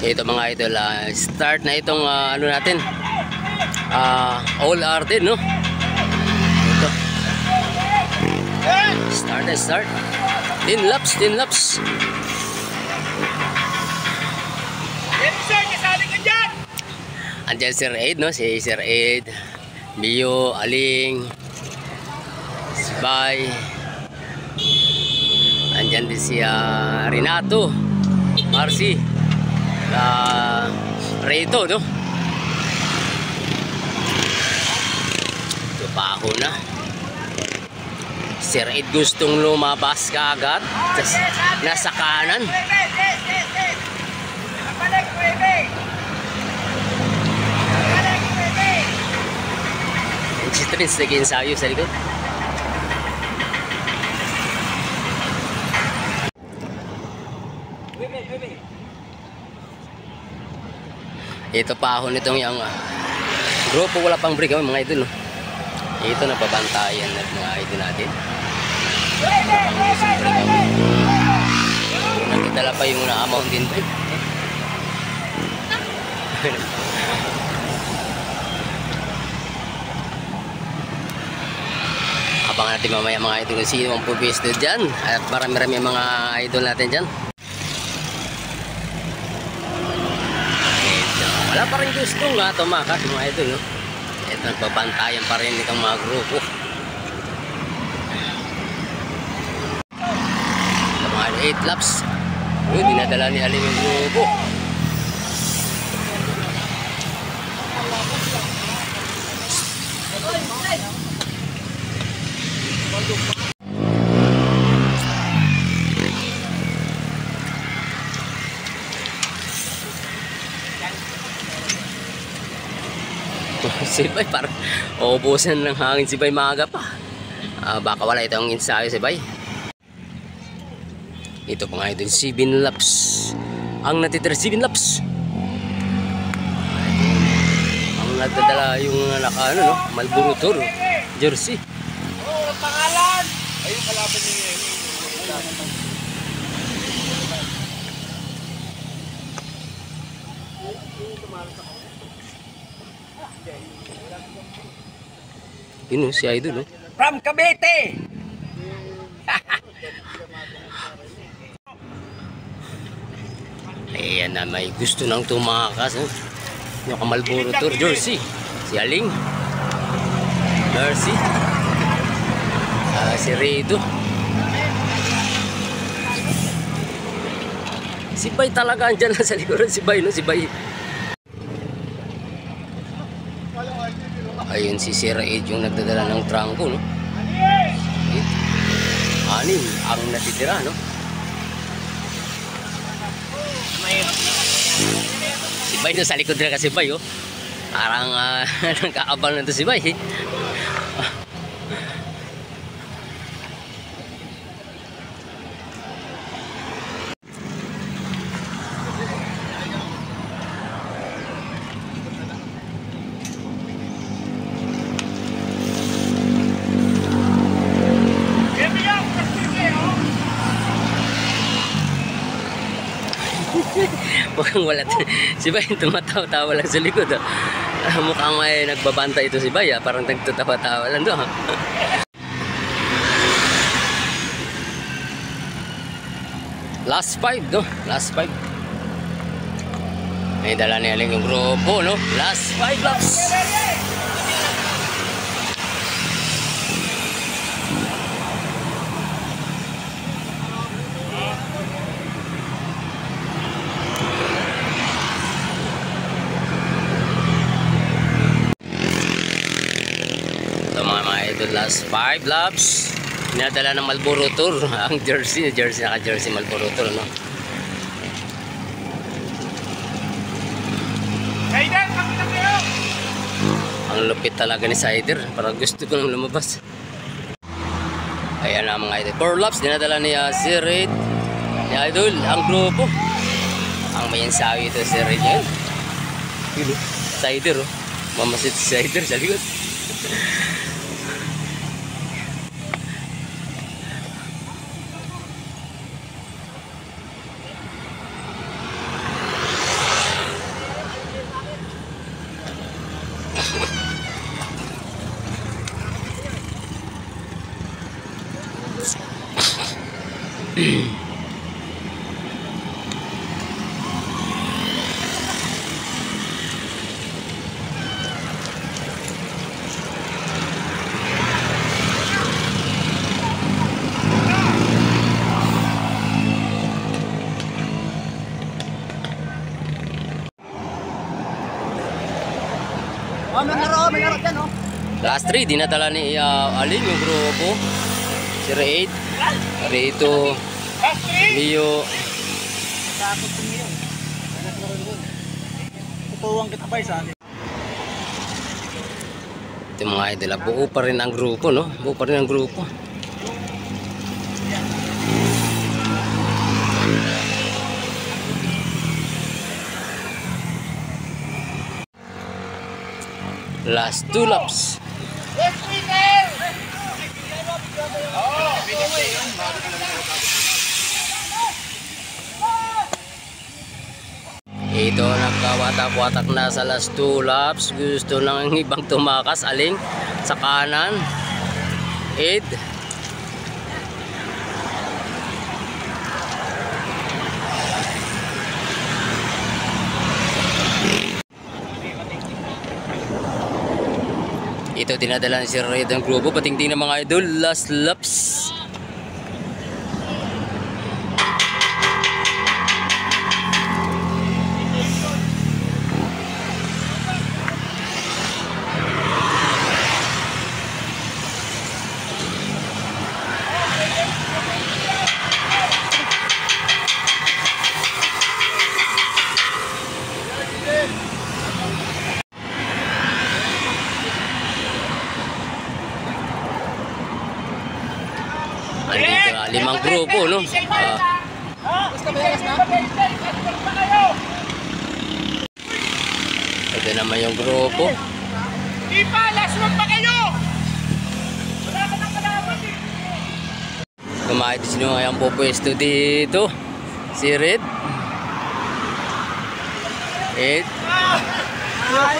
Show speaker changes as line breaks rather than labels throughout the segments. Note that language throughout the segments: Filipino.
Ito mga idol, start na itong ano natin, all hour din, no? Ito. Start na start. 10 laps, 10 laps. Andyan Sir Ed, no? Si Sir Ed, Mio, Aling, Sibay. Andyan din si Renato, Marcy, Reto, no? Ito pa ako na. Sir Ed gustong lumabas kaagad. Nasa kanan. Si Trins nag-ensayo sa likod. Ito pa ako nitong yung grupo, wala pang break kami mga idol, no? Ito napabantayan ng mga idol natin. Nakitala pa yung na-mountain bike. Abangan natin mamaya mga idol kung sino ang pupisto dyan. At marami-rami mga idol natin dyan. Wala pa rin gusto nga tumakas mga idol, no? Ito nagbabantayan pa rin itong mga grupo. Ito mga 8 laps. Dinadala ni Alim yung grupo. Sibay parang uubusan ng hangin sibay maaga pa. Baka wala itong ensayo sibay. Ito pa nga ito 7 laps. Ang natitira 7 laps. Ang nagdadala yung naka ano, no? Marlboro Tour jersey.
Oh, pangalan. Ayun kalaban niya yun.
Yun si Idol, no?
From Cavite.
Ayan na, may gusto nang tumakas, no? Yung Marlboro Tour jersey. Si Aling, Mercy, si Redo. Si Bay talaga andyan lang sa likuran. Si Bay, no? Si Bay. Ayun si Sir Ed yung nagdadala ng trangko, no? 6 ang natitira, no? Si Bay no, sa likod na kasi Bay, oh. Parang nagkaabal na to si Bay, eh. Mukhang wala. Si Bay tumatawa-tawa lang sa likod, oh. Mukhang may nagbabanta ito si Bay, ah. Parang nagtatawa-tawa lang doon, ah. Last 5, no? Last 5. May dala niya lang yung grupo, no? Last 5 laps. Last 5 laps. Dinadala ng Marlboro Tour ang jersey, naka-jersey Marlboro Tour, no? Ang lupit talaga ni Sider. Parang gusto ko nang lumabas. Ayan na mga idol. 4 laps dinadala ni Sir Ed, ni Idol, ang grupo. Ang may ensayo ito Sir Ed yun. Sider, oh. Mamasit si Sider sa likod.
Oh, may laro dyan, oh.
Last 3, dinadala ni Aling yung grupo. Si Raid, Rito, Leo.
Takot ko niyo. Tutuwang kita pa isa.
Ito mga idol, buo pa rin ang grupo, no? Buo pa rin ang grupo. Last 2 laps. Ito nagkawatak-watak na sa last 2 laps. Gusto ng ibang tumakas. Aling sa kanan. Ed. Ito dinadala si Red ang grupo. Patingting ng mga idol. Last laps. Andito na 5 grupo, no? Ito naman yung grupo.
Ipa, last one pa kayo! Wala ka nang kalaban eh!
Kumahit sino nga yung pupwesto dito. Si Red. Ed.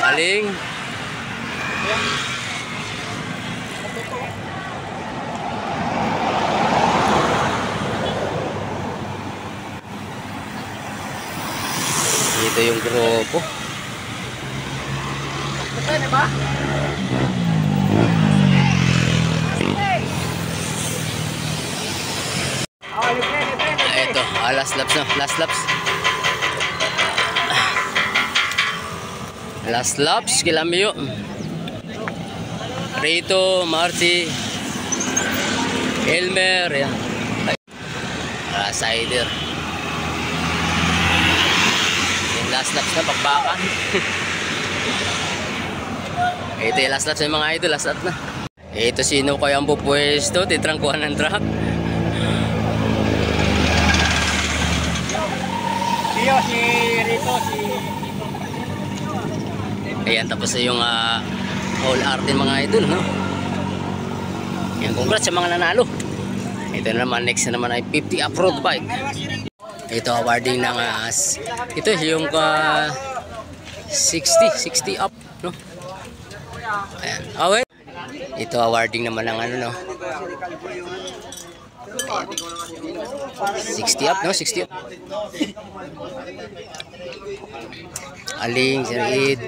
Aling. Ito yung grupo.
Pwede ba?
Ito, last laps na. Last laps. Last laps, Kilambio. Rito, Marcy, Elmer, yan. Sider. Yung last laps na, pakbakan. Ito yung last laps ng mga idol, last lap na. Ito sino kaya ang pupwesto, titrangkuhan ng truck.
Si Rito,
Ayan, tapos na yung all art ng mga idol, no? Ayan, congrats sa mga nanalo. Ito na naman, next na naman ay 50 off-road bike. Ito, awarding ng ito yung 60 up, no? Ayan, okay. Ito, awarding naman ng ano, no? Ayan. 60 up, no? 60 up. Aling, Sir Ed.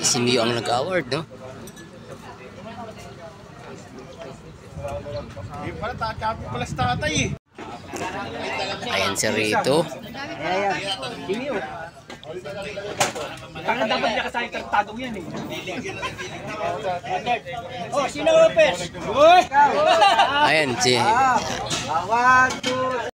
Si Mio ang nag-award, no?
Hindi pala, takapi pala sa tatay eh.
Ayan si Rito.
Tangan dapat niya kasayang kartadong yan eh. Oh, sino Lopez? Uy!
Ayan si...
1, 2...